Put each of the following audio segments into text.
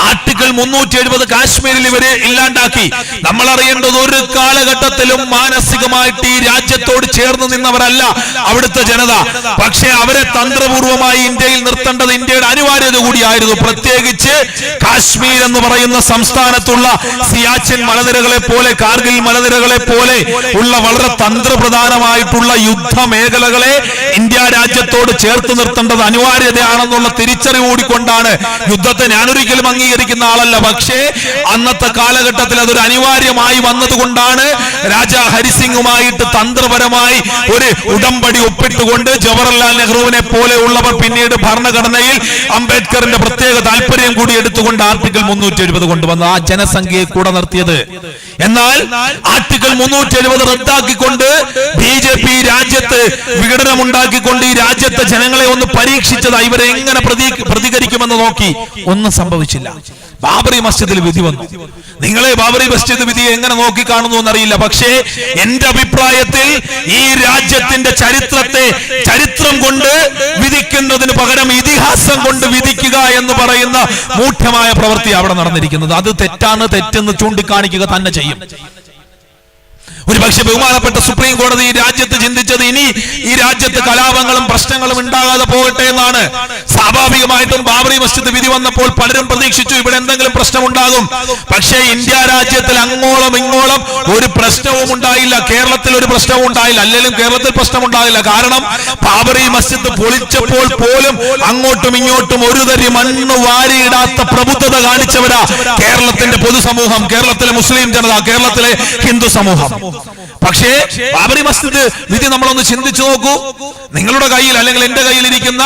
Article 370 കാശ്മീരിൽ ഇവരെ ഇല്ലാണ്ടാക്കി. നമ്മൾ അറിയേണ്ടത് ഒരു കാലഘട്ടത്തിലും മാനസികമായിട്ട് ഈ രാജ്യത്തോട് ചേർന്ന് നിന്നവരല്ല അവിടുത്തെ ജനത. പക്ഷേ അവരെ തന്ത്രപൂർവമായി ഇന്ത്യയിൽ നിർത്തേണ്ടത് ഇന്ത്യയുടെ അനിവാര്യത കൂടിയായിരുന്നു. പ്രത്യേകിച്ച് കാശ്മീർ എന്ന് പറയുന്ന സംസ്ഥാനത്തുള്ള സിയാച്ചിൻ മലനിരകളെ പോലെ, കാർഗിൽ മലനിരകളെ പോലെ ഉള്ള വളരെ തന്ത്രപ്രധാനമായിട്ടുള്ള യുദ്ധ മേഖലകളെ ഇന്ത്യ രാജ്യത്തോട് ചേർത്ത് നിർത്തേണ്ടത് അനിവാര്യതയാണെന്നുള്ള തിരിച്ചറിവ് കൂടിക്കൊണ്ടാണ് യുദ്ധത്തെ ഞാനൊരിക്കലും അംഗീകരിക്കുന്ന ആളല്ല. പക്ഷേ അന്നത്തെ കാലഘട്ടത്തിൽ അതൊരു അനിവാര്യമായി വന്നതുകൊണ്ടാണ് രാജാ ഹരിസിംഗുമായിട്ട് തന്ത്രപരമായി ഒരു ഉടമ്പടി ഒപ്പിട്ടുകൊണ്ട് ജവഹർലാൽ നെഹ്റുവിനെ പോലെയുള്ളവർ പിന്നീട് ഭരണഘടനയിൽ അംബേദ്കറിന്റെ പ്രത്യേക താല്പര്യം കൂടി എടുത്തുകൊണ്ട് ആർട്ടിക്കിൾ 370 കൊണ്ടുവന്ന് ആ ജനസംഖ്യയെ കൂടെ നിർത്തിയത്. എന്നാൽ ആർട്ടിക്കിൾ 370 റദ്ദാക്കിക്കൊണ്ട് ബി.ജെ.പി രാജ്യത്ത് വിഘടനമുണ്ടാക്കിക്കൊണ്ട് ഈ രാജ്യത്തെ ജനങ്ങളെ ഒന്ന് പരീക്ഷിച്ചത്. ഇവരെ എങ്ങനെ പ്രതികരിക്കുമെന്ന് നോക്കി. ഒന്നും സംഭവിച്ചില്ല. ബാബറി മസ്ജിദിൽ വിധി വന്നു. നിങ്ങളെ ബാബറി മസ്ജിദ് വിധിയെ എങ്ങനെ നോക്കി കാണുന്നു എന്നറിയില്ല. പക്ഷേ എന്റെ അഭിപ്രായത്തിൽ ഈ രാജ്യത്തിന്റെ ചരിത്രത്തെ ചരിത്രം കൊണ്ട് വിധിക്കുന്നതിന് പകരം ഇതിഹാസം കൊണ്ട് വിധിക്കുക എന്ന് പറയുന്ന മൂഢമായ പ്രവൃത്തി അവിടെ നടന്നിരിക്കുന്നത്. അത് തെറ്റാണ്, തെറ്റെന്ന് ചൂണ്ടിക്കാണിക്കുക തന്നെ ചെയ്യും. ഒരു പക്ഷെ ബഹുമാനപ്പെട്ട സുപ്രീം കോടതി ഈ രാജ്യത്ത് ചിന്തിച്ചത് ഇനി ഈ രാജ്യത്ത് കലാപങ്ങളും പ്രശ്നങ്ങളും ഉണ്ടാകാതെ പോകട്ടെ എന്നാണ്. സ്വാഭാവികമായിട്ടും ബാബറി മസ്ജിദ് വിധി വന്നപ്പോൾ പലരും പ്രതീക്ഷിച്ചു ഇവിടെ എന്തെങ്കിലും പ്രശ്നമുണ്ടാകും. പക്ഷേ ഇന്ത്യ രാജ്യത്തിൽ അങ്ങോളം ഇങ്ങോളം ഒരു പ്രശ്നവും ഉണ്ടായില്ല. കേരളത്തിൽ ഒരു പ്രശ്നവും ഉണ്ടായില്ല. അല്ലെങ്കിലും കേരളത്തിൽ പ്രശ്നമുണ്ടായില്ല. കാരണം ബാബറി മസ്ജിദ് പൊളിച്ചപ്പോൾ പോലും അങ്ങോട്ടും ഇങ്ങോട്ടും ഒരു തരി മണ്ണ് വാരിയിടാത്ത പ്രബുദ്ധത കാണിച്ചവരാ കേരളത്തിന്റെ പൊതുസമൂഹം, കേരളത്തിലെ മുസ്ലിം ജനത, കേരളത്തിലെ ഹിന്ദു സമൂഹം. പക്ഷേ ബാബറി മസ്ജിദ് വിധി നമ്മളൊന്ന് ചിന്തിച്ചു നോക്കൂ. നിങ്ങളുടെ കയ്യിൽ അല്ലെങ്കിൽ എന്റെ കയ്യിൽ ഇരിക്കുന്ന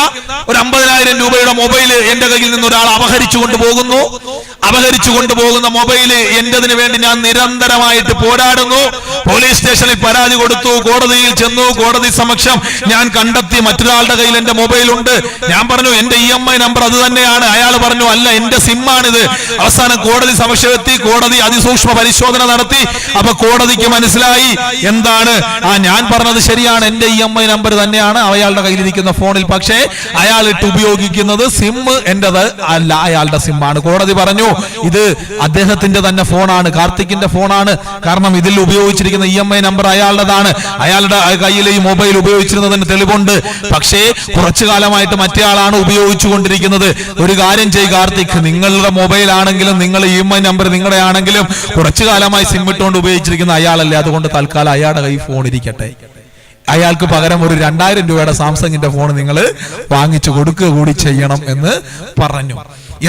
ഒരു 50,000 രൂപയുടെ മൊബൈൽ എന്റെ കയ്യിൽ നിന്ന് ഒരാൾ അപഹരിച്ചു കൊണ്ടുപോകുന്നു. അപഹരിച്ചു കൊണ്ടുപോകുന്ന മൊബൈൽ എന്റേതിന് വേണ്ടി ഞാൻ നിരന്തരമായിട്ട് പോരാടുന്നു. പോലീസ് സ്റ്റേഷനിൽ പരാതി കൊടുത്തു, കോടതിയിൽ ചെന്നു, കോടതി സമക്ഷം ഞാൻ കണ്ടെത്തി മറ്റൊരാളുടെ കയ്യിൽ എന്റെ മൊബൈൽ ഉണ്ട്. ഞാൻ പറഞ്ഞു എന്റെ EMI നമ്പർ അത് തന്നെയാണ്. അയാൾ പറഞ്ഞു അല്ല എന്റെ സിമ്മാണിത്. അവസാനം കോടതി സമക്ഷമെത്തി, കോടതി അതിസൂക്ഷ്മ പരിശോധന നടത്തി. അപ്പൊ കോടതിക്ക് മനസ്സിലായി എന്താണ് ഞാൻ പറഞ്ഞത് ശരിയാണ്, എന്റെ EMI നമ്പർ തന്നെയാണ് അയാളുടെ കയ്യിലിരിക്കുന്ന ഫോണിൽ. പക്ഷേ അയാൾ ഇട്ട് ഉപയോഗിക്കുന്നത് സിം എന്റേത് അല്ല, അയാളുടെ സിമ്മാണ്. കോടതി പറഞ്ഞു ഇത് അദ്ദേഹത്തിന്റെ തന്നെ ഫോണാണ്, കാർത്തിക്കിന്റെ ഫോണാണ്. കാരണം ഇതിൽ ഉപയോഗിച്ചിരിക്കുന്ന EMI നമ്പർ അയാളുടേതാണ്. അയാളുടെ കയ്യിൽ ഈ മൊബൈൽ ഉപയോഗിച്ചിരുന്നതിന് തെളിവുണ്ട്. പക്ഷേ കുറച്ചു കാലമായിട്ട് മറ്റേ ആളാണ് ഉപയോഗിച്ചുകൊണ്ടിരിക്കുന്നത്. ഒരു കാര്യം ചെയ്യ് കാർത്തിക്, നിങ്ങളുടെ മൊബൈൽ ആണെങ്കിലും നിങ്ങളുടെ EMI നമ്പർ നിങ്ങളുടെ ആണെങ്കിലും കുറച്ചു കാലമായി സിം ഇട്ടുകൊണ്ട് ഉപയോഗിച്ചിരിക്കുന്ന അയാളല്ലേ, അതുകൊണ്ട് തൽക്കാലം അയാളുടെ കൈ ഫോൺ ഇരിക്കട്ടെ. അയാൾക്ക് പകരം ഒരു 2000 രൂപയുടെ സാംസങ്ങിന്റെ ഫോൺ നിങ്ങൾ വാങ്ങിച്ചു കൊടുക്കുക കൂടി ചെയ്യണം എന്ന് പറഞ്ഞു.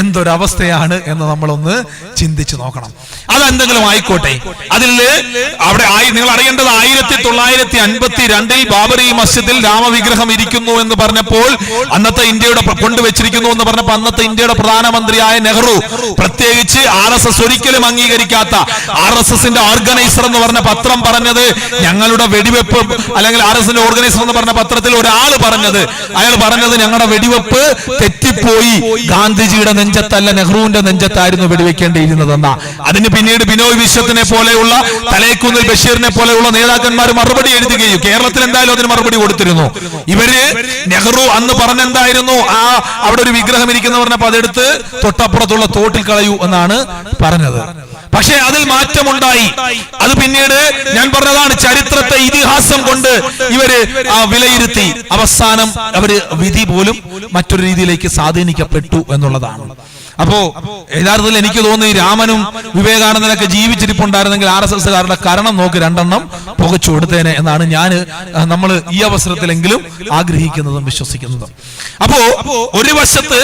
എന്തൊരവസ്ഥയാണ് എന്ന് നമ്മളൊന്ന് ചിന്തിച്ചു നോക്കണം. അതെന്തെങ്കിലും ആയിക്കോട്ടെ. അതിൽ അവിടെ നിങ്ങൾ അറിയേണ്ടത് 1952 ബാബറി മസ്ജിദിൽ രാമവിഗ്രഹം ഇരിക്കുന്നു എന്ന് പറഞ്ഞപ്പോൾ, അന്നത്തെ ഇന്ത്യയുടെ കൊണ്ടുവച്ചിരിക്കുന്നു എന്ന് പറഞ്ഞപ്പോൾ അന്നത്തെ ഇന്ത്യയുടെ പ്രധാനമന്ത്രിയായ നെഹ്റു, പ്രത്യേകിച്ച് RSS ഒരിക്കലും അംഗീകരിക്കാത്ത RSSന്റെ ഓർഗനൈസർ എന്ന് പറഞ്ഞ പത്രം പറഞ്ഞത്, ഞങ്ങളുടെ വെടിവെപ്പ് അല്ലെങ്കിൽ RSSന്റെ ഓർഗനൈസർ എന്ന് പറഞ്ഞ പത്രത്തിൽ ഒരാൾ പറഞ്ഞത്, അയാൾ പറഞ്ഞത് ഞങ്ങളുടെ വെടിവെപ്പ് തെറ്റിപ്പോയി, ഗാന്ധിജിയുടെ നെഞ്ചത്തല്ല നെഹ്റുവിന്റെ നെഞ്ചത്തായിരുന്നു വെടിവെക്കേണ്ടിയിരുന്നതെന്നാ. അതിന് പിന്നീട് ബിനോയ് വിശ്വത്തിനെ പോലെയുള്ള, തലേക്കുന്നിൽ ബഷീറിനെ പോലെയുള്ള നേതാക്കന്മാർ മറുപടി എഴുതുകയും കേരളത്തിൽ എന്തായാലും അതിന് മറുപടി കൊടുത്തിരുന്നു. ഇവര് നെഹ്റു അന്ന് പറഞ്ഞെന്തായിരുന്നു, അവിടെ ഒരു വിഗ്രഹം ഇരിക്കുന്ന പറഞ്ഞപ്പോ അതെടുത്ത് തൊട്ടപ്പുറത്തുള്ള തോട്ടിൽ കളയൂ എന്നാണ് പറഞ്ഞത്. പക്ഷേ അതിൽ മാറ്റമുണ്ടായി. അത് പിന്നീട് ഞാൻ പറഞ്ഞതാണ്, ചരിത്രത്തെ ഇതിഹാസം കൊണ്ട് ഇവര് വിലയിരുത്തി. അവസാനം അവര് വിധി പോലും മറ്റൊരു രീതിയിലേക്ക് സ്വാധീനിക്കപ്പെട്ടു എന്നുള്ളതാണ്. അപ്പോ യഥാർത്ഥത്തിൽ എനിക്ക് തോന്നുന്നു ഈ രാമനും വിവേകാനന്ദനൊക്കെ ജീവിച്ചിരിപ്പുണ്ടായിരുന്നെങ്കിൽ RSSകാരുടെ കരണം നോക്കി 2 പുകച്ചു കൊടുത്തേനെ എന്നാണ് നമ്മൾ ഈ അവസരത്തിലെങ്കിലും ആഗ്രഹിക്കുന്നതും വിശ്വസിക്കുന്നതും. അപ്പോ ഒരു വശത്ത്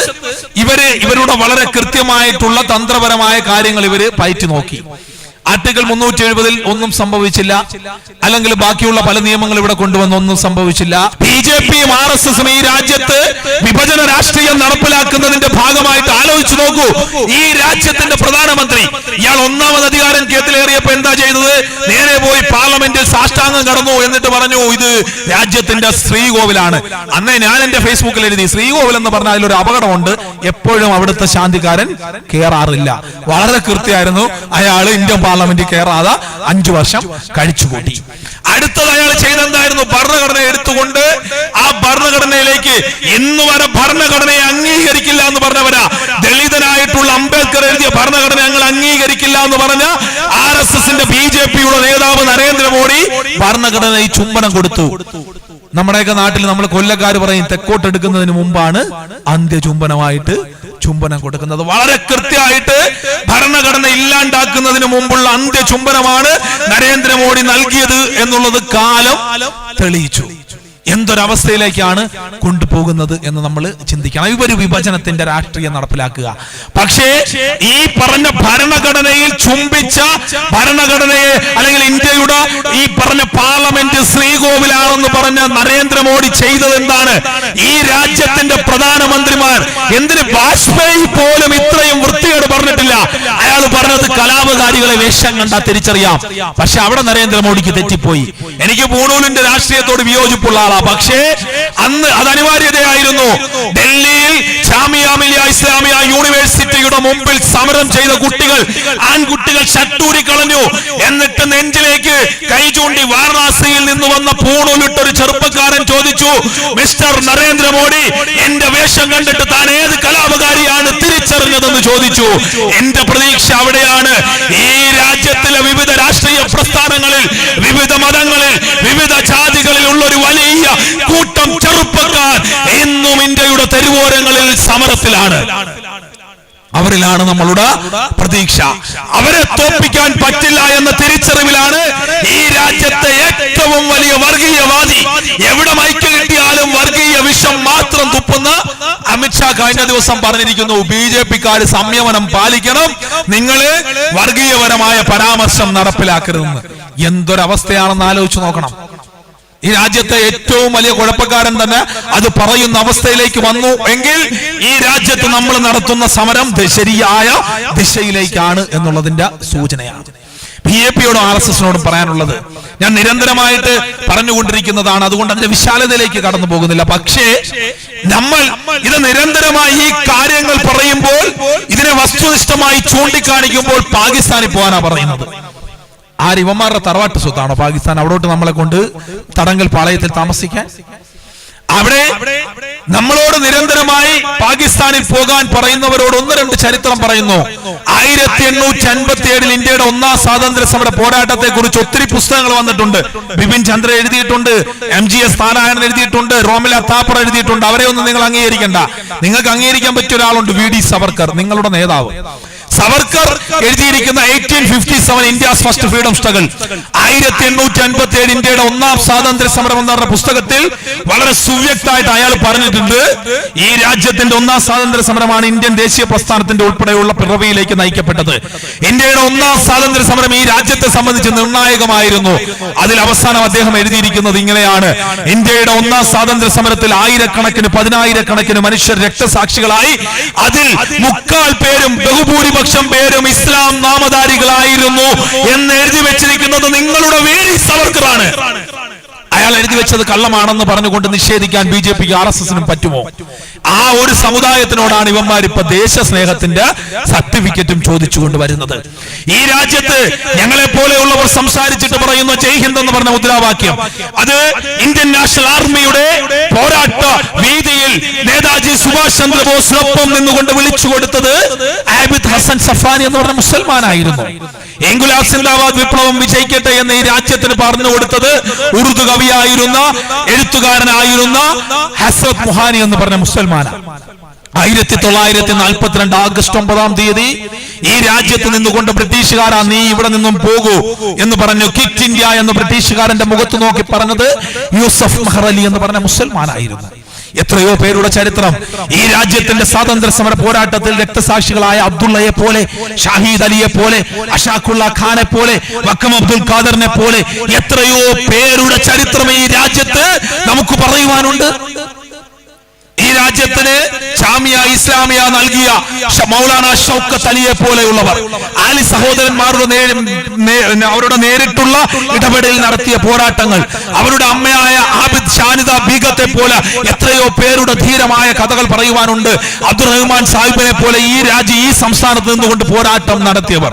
ഇവരുടെ വളരെ കൃത്യമായിട്ടുള്ള തന്ത്രപരമായ കാര്യങ്ങൾ ഇവര് പയറ്റി നോക്കി. ആർട്ടിക്കിൾ 370 ഒന്നും സംഭവിച്ചില്ല. അല്ലെങ്കിൽ ബാക്കിയുള്ള പല നിയമങ്ങൾ ഇവിടെ കൊണ്ടുവന്ന് ഒന്നും സംഭവിച്ചില്ല. ബി.ജെ.പിയും RSSും ഈ രാജ്യത്ത് വിഭജന രാഷ്ട്രീയം നടപ്പിലാക്കുന്നതിന്റെ ഭാഗമായിട്ട് ആലോചിച്ചു നോക്കൂ. ഈ രാജ്യത്തിന്റെ പ്രധാനമന്ത്രി ഇയാൾ 1ാമത് അധികാരം കേത്തിലേറിയപ്പോ എന്താ ചെയ്തത്? നേരെ പോയി പാർലമെന്റിൽ സാഷ്ടാംഗം കടന്നു. എന്നിട്ട് പറഞ്ഞു ഇത് രാജ്യത്തിന്റെ ശ്രീകോവിലാണ്. അന്നേ ഞാൻ എന്റെ ഫേസ്ബുക്കിൽ എഴുതി, ശ്രീകോവിൽ എന്ന് പറഞ്ഞാൽ അതിലൊരു അപകടമുണ്ട്, എപ്പോഴും അവിടുത്തെ ശാന്തിക്കാരൻ കേറാറില്ല. വളരെ കൃത്യമായിരുന്നു. അയാൾ ഇന്ത്യൻ പാർലമെന്റ് പാർലമെന്റിൽ കയറാതെ 5 വർഷം കഴിച്ചുകൂട്ടി. അടുത്തത് അയാൾ ചെയ്തെന്തായിരുന്നു? ഭരണഘടന എടുത്തുകൊണ്ട് ആ ഭരണഘടനയിലേക്ക് ഇന്ന് വരെ ഭരണഘടനയെ അംഗീകരിക്കില്ല എന്ന് പറഞ്ഞവരാ. ദളിതനായിട്ടുള്ള അംബേദ്കർ എഴുതിയ ഭരണഘടന ഞങ്ങൾ അംഗീകരിക്കില്ല എന്ന് പറഞ്ഞ RSSന്റെ BJPയുടെ നേതാവ് നരേന്ദ്രമോദി ഭരണഘടനയിൽ ചുംബനം കൊടുത്തു. നമ്മുടെയൊക്കെ നാട്ടിൽ നമ്മൾ കൊല്ലക്കാർ പറയും തെക്കോട്ടെടുക്കുന്നതിന് മുമ്പാണ് അന്ത്യചുംബനമായിട്ട് ചുംബനം കൊടുക്കുന്നത്. വളരെ കൃത്യമായിട്ട് ഭരണഘടന ഇല്ലാണ്ടാക്കുന്നതിന് മുമ്പുള്ള അന്ത്യചുംബനമാണ് നരേന്ദ്രമോദി നൽകിയത് എന്നുള്ളത് കാലം തെളിയിച്ചു. എന്തൊരവസ്ഥയിലേക്കാണ് കൊണ്ടുപോകുന്നത് എന്ന് നമ്മൾ ചിന്തിക്കണം. ഇവര് വിഭജനത്തിന്റെ രാഷ്ട്രീയം നടപ്പിലാക്കുക. പക്ഷേ ഈ പറഞ്ഞ ഭരണഘടനയിൽ ചുംബിച്ച ഭരണഘടനയെ അല്ലെങ്കിൽ ഇന്ത്യയുടെ ഈ പറഞ്ഞ പാർലമെന്റ് ശ്രീകോവിലാണെന്ന് പറഞ്ഞ നരേന്ദ്രമോദി ചെയ്തത് എന്താണ്? ഈ രാജ്യത്തിന്റെ പ്രധാനമന്ത്രിമാർ എന്തിന് വാജ്പേയി പോലും ഇത്രയും വൃത്തിയോട് പറഞ്ഞിട്ടില്ല. അയാൾ പറഞ്ഞത് കലാപകാരികളെ വേഷം കണ്ടാ തിരിച്ചറിയാം. പക്ഷെ അവിടെ നരേന്ദ്രമോദിക്ക് തെറ്റിപ്പോയി. എനിക്ക് പൂണൂലിന്റെ രാഷ്ട്രീയത്തോട് വിയോജിപ്പുള്ള ആളാണ്. പക്ഷേ അന്ന് അത് അനിവാര്യതയായിരുന്നു. ഡൽഹിയിൽ ജാമിയ മിലിയ ഇസ്ലാമിയ യൂണിവേഴ്സിറ്റിയുടെ മുമ്പിൽ സമരം ചെയ്ത കുട്ടികൾ, ആൺകുട്ടികൾ ഷട്ടൂരി കളഞ്ഞു. എന്നിട്ട് നെഞ്ചിലേക്ക് കൈ ചൂണ്ടി വാരണാസിയിൽ നിന്ന് വന്ന പൂണൂലിട്ടൊരു ചെറുപ്പക്കാരൻ ചോദിച്ചു, മിസ്റ്റർ നരേന്ദ്രമോദി, എന്റെ വേഷം കണ്ടിട്ട് താൻ ഏത് കലാപകാരിയാണ് തിരിച്ചറിഞ്ഞതെന്ന് ചോദിച്ചു. എന്റെ പ്രതീക്ഷ അവിടെയാണ്. ഈ രാജ്യത്തിലെ വിവിധ രാഷ്ട്രീയ പ്രസ്ഥാനങ്ങളിൽ, വിവിധ മതങ്ങളിൽ, വിവിധ ജാതികളിൽ ഉള്ള ഒരു വലിയ കൂട്ടം ചെറുപ്പക്കാർ ഇന്നും ഇന്ത്യയുടെ തെരുവോരങ്ങളിൽ സമരത്തിലാണ്. അവരിലാണ് നമ്മളുടെ പ്രതീക്ഷ. അവരെ തോൽപ്പിക്കാൻ പറ്റില്ല എന്ന തിരിച്ചറിവിലാണ് ഈ രാജ്യത്തെ ഏറ്റവും വലിയ വർഗീയവാദി, എവിടെ മൈക്ക് കിട്ടിയാലും വർഗീയ വിഷം മാത്രം തുപ്പുന്ന അമിത്ഷാ കഴിഞ്ഞ ദിവസം പറഞ്ഞിരിക്കുന്നു, BJPക്കാർ സംയമനം പാലിക്കണം, നിങ്ങള് വർഗീയപരമായ പരാമർശം നടപ്പിലാക്കരുതെന്ന്. എന്തൊരവസ്ഥയാണെന്ന് ആലോചിച്ച് നോക്കണം. ഈ രാജ്യത്തെ ഏറ്റവും വലിയ കുഴപ്പക്കാരൻ തന്നെ അത് പറയുന്ന അവസ്ഥയിലേക്ക് വന്നു എങ്കിൽ ഈ രാജ്യത്ത് നമ്മൾ നടത്തുന്ന സമരം ശരിയായ ദിശയിലേക്കാണ് എന്നുള്ളതിന്റെ സൂചനയാണ്. BJPയോടും RSSനോടും പറയാനുള്ളത് ഞാൻ നിരന്തരമായിട്ട് പറഞ്ഞുകൊണ്ടിരിക്കുന്നതാണ്. അതുകൊണ്ട് അതിന്റെ വിശാലതയിലേക്ക് കടന്നു പോകുന്നില്ല. പക്ഷേ നമ്മൾ ഇത് നിരന്തരമായി ഈ കാര്യങ്ങൾ പറയുമ്പോൾ, ഇതിനെ വസ്തുനിഷ്ഠമായി ചൂണ്ടിക്കാണിക്കുമ്പോൾ പാകിസ്ഥാനിൽ പോകാനാ പറയുന്നത്. ഇവന്മാരുടെ തറവാട്ട് സ്വത്താണോ പാകിസ്ഥാൻ? അവിടോട്ട് നമ്മളെ കൊണ്ട് തടങ്കൽ പാളയത്തിൽ താമസിക്കാൻ? അവിടെ നമ്മളോട് നിരന്തരമായി പാകിസ്ഥാനിൽ പോകാൻ പറയുന്നവരോട് 1-2 ചരിത്രം പറയുന്നു. 1857 ഇന്ത്യയുടെ 1ാം സ്വാതന്ത്ര്യ സമര പോരാട്ടത്തെ കുറിച്ച് ഒത്തിരി പുസ്തകങ്ങൾ വന്നിട്ടുണ്ട്. ബിപിൻ ചന്ദ്ര എഴുതിയിട്ടുണ്ട്, MGS നാരായണൻ എഴുതിയിട്ടുണ്ട്, റോമില താപ്പർ എഴുതിയിട്ടുണ്ട്. അവരെ ഒന്നും നിങ്ങൾ അംഗീകരിക്കണ്ട. നിങ്ങൾക്ക് അംഗീകരിക്കാൻ പറ്റിയ ഒരാളുണ്ട്, VD സവർക്കർ, നിങ്ങളുടെ നേതാവ്. സവർക്കർ എഴുതിയിരിക്കുന്ന 1857 ഇന്ത്യാസ് ഫസ്റ്റ് ഫ്രീഡം സ്ട്രഗിൾ, 1857 ഇന്ത്യയുടെ 1ാം സ്വാതന്ത്ര്യ സമരം എന്ന് പറഞ്ഞ പുസ്തകത്തിൽ വളരെ സുവ്യക്തമായിട്ട് അയാൾ പറഞ്ഞിട്ടുണ്ട്, ഈ രാജ്യത്തിന്റെ 1ാം സ്വാതന്ത്ര്യ സമരമാണ് ഇന്ത്യൻ ദേശീയ പ്രസ്ഥാനത്തിന്റെ ഉൾപ്പെടെയുള്ള പിറവിയിലേക്ക് നയിക്കപ്പെട്ടത്. ഇന്ത്യയുടെ 1ാം സ്വാതന്ത്ര്യ സമരം ഈ രാജ്യത്തെ സംബന്ധിച്ച് നിർണായകമായിരുന്നു. അതിൽ അവസാനം അദ്ദേഹം എഴുതിയിരിക്കുന്നത് ഇങ്ങനെയാണ്: ഇന്ത്യയുടെ 1ാം സ്വാതന്ത്ര്യ സമരത്തിൽ ആയിരക്കണക്കിന് 10,000-കണക്കിന് മനുഷ്യർ രക്തസാക്ഷികളായി. അതിൽ 3/4 പേരും ബഹുഭൂരിപക്ഷം പേരും ഇസ്ലാം നാമധാരികളായിരുന്നു എന്ന് എഴുതി വെച്ചിരിക്കുന്നത് നിങ്ങളുടെ വീർ സവർക്കറാണ്. അയാൾ എഴുതി വെച്ചത് കള്ളമാണെന്ന് പറഞ്ഞുകൊണ്ട് നിഷേധിക്കാൻ BJPക്ക് RSSനും പറ്റുമോ? ആ ഒരു സമുദായത്തിനോടാണ് ഇവന്മാർ ഇപ്പൊ ദേശസ്നേഹത്തിന്റെ സർട്ടിഫിക്കറ്റും ചോദിച്ചുകൊണ്ട് വരുന്നത്. ഈ രാജ്യത്ത് ഞങ്ങളെ പോലെയുള്ളവർ സംസാരിച്ചിട്ട് പറയുന്ന ജയ് ഹിന്ദ് എന്ന് പറഞ്ഞ മുദ്രാവാക്യം, അത് ഇന്ത്യൻ നാഷണൽ ആർമിയുടെ പോരാട്ട വീതിയിൽ നേതാജി സുഭാഷ് ചന്ദ്രബോസിനൊപ്പം നിന്നുകൊണ്ട് വിളിച്ചു കൊടുത്തത് ആബിദ് ഹസൻ സഫാനി എന്ന് പറഞ്ഞ മുസൽമാനായിരുന്നു. ഇൻകുലാബ് സിന്ദാബാദ്, വിപ്ലവം വിജയിക്കട്ടെ എന്ന് ഈ രാജ്യത്തിന് പറഞ്ഞു കൊടുത്തത് ഉറുദു കവിയായിരുന്ന, എഴുത്തുകാരനായിരുന്ന ഹസ്രത് മുഹാനി എന്ന് പറഞ്ഞ മുസൽമാനാണ്. 1942 ആഗസ്റ്റ് 9-ാം തീയതി ഈ രാജ്യത്ത് നിന്നുകൊണ്ട് ബ്രിട്ടീഷുകാരാ നീ ഇവിടെ നിന്നും പോകൂ എന്ന് പറഞ്ഞു ക്വിറ്റ് ഇന്ത്യ എന്ന് ബ്രിട്ടീഷുകാരന്റെ മുഖത്ത് നോക്കി പറഞ്ഞത് യൂസഫ് മെഹ്റലി എന്ന് പറഞ്ഞ മുസൽമാനായിരുന്നു. എത്രയോ പേരുടെ ചരിത്രം ഈ രാജ്യത്തിന്റെ സ്വാതന്ത്ര്യ സമര പോരാട്ടത്തിൽ രക്തസാക്ഷികളായ അബ്ദുള്ളയെ പോലെ, ഷാഹിദ് അലിയെ പോലെ, അഷാഖുള്ള ഖാനെ പോലെ, വക്കം അബ്ദുൽ ഖാദറിനെ പോലെ എത്രയോ പേരുടെ ചരിത്രം ഈ രാജ്യത്ത് നമുക്ക് പറയുവാനുണ്ട്. ഈ രാജ്യത്തിന് ജാമിയ ഇസ്ലാമിയ നൽകിയ മൗലാന ഷൗക്കത്ത് അലിയെ പോലെയുള്ളവർ, ആലി സഹോദരന്മാരുടെ അവരുടെ നേരിട്ടുള്ള ഇടപെടൽ നടത്തിയ പോരാട്ടങ്ങൾ, അവരുടെ അമ്മയായ ആബിദ് ഷാനിദ ബീഗത്തെ പോലെ എത്രയോ പേരുടെ ധീരമായ കഥകൾ പറയുവാനുണ്ട്. അബ്ദുറഹ്മാൻ സാഹിബിനെ പോലെ ഈ സംസ്ഥാനത്ത് നിന്നുകൊണ്ട് പോരാട്ടം നടത്തിയവർ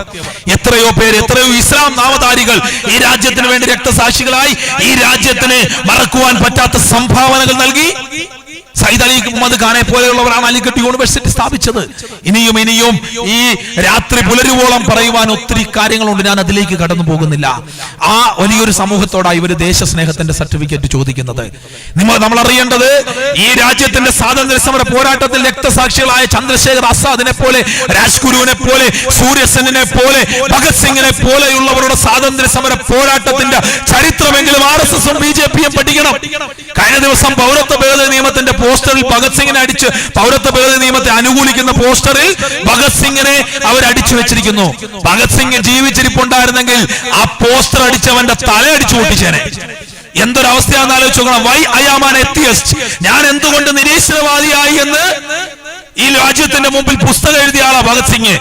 എത്രയോ പേര്, എത്രയോ ഇസ്ലാം നാമധാരികൾ ഈ രാജ്യത്തിന് വേണ്ടി രക്തസാക്ഷികളായി ഈ രാജ്യത്തിന് മറക്കുവാൻ പറ്റാത്ത സംഭാവനകൾ നൽകി. സയ്യിദ് അലി മുഹമ്മദ് ഖാനെ പോലെയുള്ളവരാണ് അലിഗഡ് യൂണിവേഴ്സിറ്റി സ്ഥാപിച്ചത്. ഇനിയും ഈ രാത്രി പുലരുവോളം പറയുവാൻ ഒത്തിരി കാര്യങ്ങളുണ്ട്, ഞാൻ അതിലേക്ക് കടന്നു പോകുന്നില്ല. ആ വലിയൊരു സമൂഹത്തോടാണ് ഇവര് ദേശസ്നേഹത്തിന്റെ സർട്ടിഫിക്കറ്റ് ചോദിക്കുന്നത്. നമ്മൾ അറിയേണ്ടത്, ഈ രാജ്യത്തിന്റെ സ്വാതന്ത്ര്യ സമര പോരാട്ടത്തിൽ രക്തസാക്ഷികളായ ചന്ദ്രശേഖർ ആസാദിനെ പോലെ, രാജ്ഗുരുവിനെ പോലെ, സൂര്യസെന്നിനെ പോലെ, ഭഗത് സിംഗിനെ പോലെയുള്ളവരുടെ സ്വാതന്ത്ര്യ സമര പോരാട്ടത്തിന്റെ ചരിത്രമെങ്കിലും RSSഉം BJPയും പഠിക്കണം. കഴിഞ്ഞ ദിവസം പൗരത്വ ഭേദഗതി നിയമത്തിന്റെ പോസ്റ്ററിൽ ഭഗത് സിംഗിനെ അടിച്ച്, പൗരത്വ ഭേദഗതി നിയമത്തെ അനുകൂലിക്കുന്ന പോസ്റ്ററിൽ ഭഗത് സിംഗിനെ അവരടിച്ചു വെച്ചിരിക്കുന്നു. ഭഗത് സിംഗ് ജീവിച്ചിരിപ്പുണ്ടായിരുന്നെങ്കിൽ ആ പോസ്റ്റർ അടിച്ചവന്റെ തല അടിച്ചു പൊട്ടിച്ചേനെ. എന്തൊരവസ്ഥയാണെന്ന് ആലോചിച്ച് നോക്കണം. Why I am an atheist, ഞാൻ എന്തുകൊണ്ട് നിരീശ്വരവാദിയായി എന്ന് ഈ രാജ്യത്തിന്റെ മുമ്പിൽ പുസ്തകം എഴുതിയ ആളാ ഭഗത് സിംഗ്.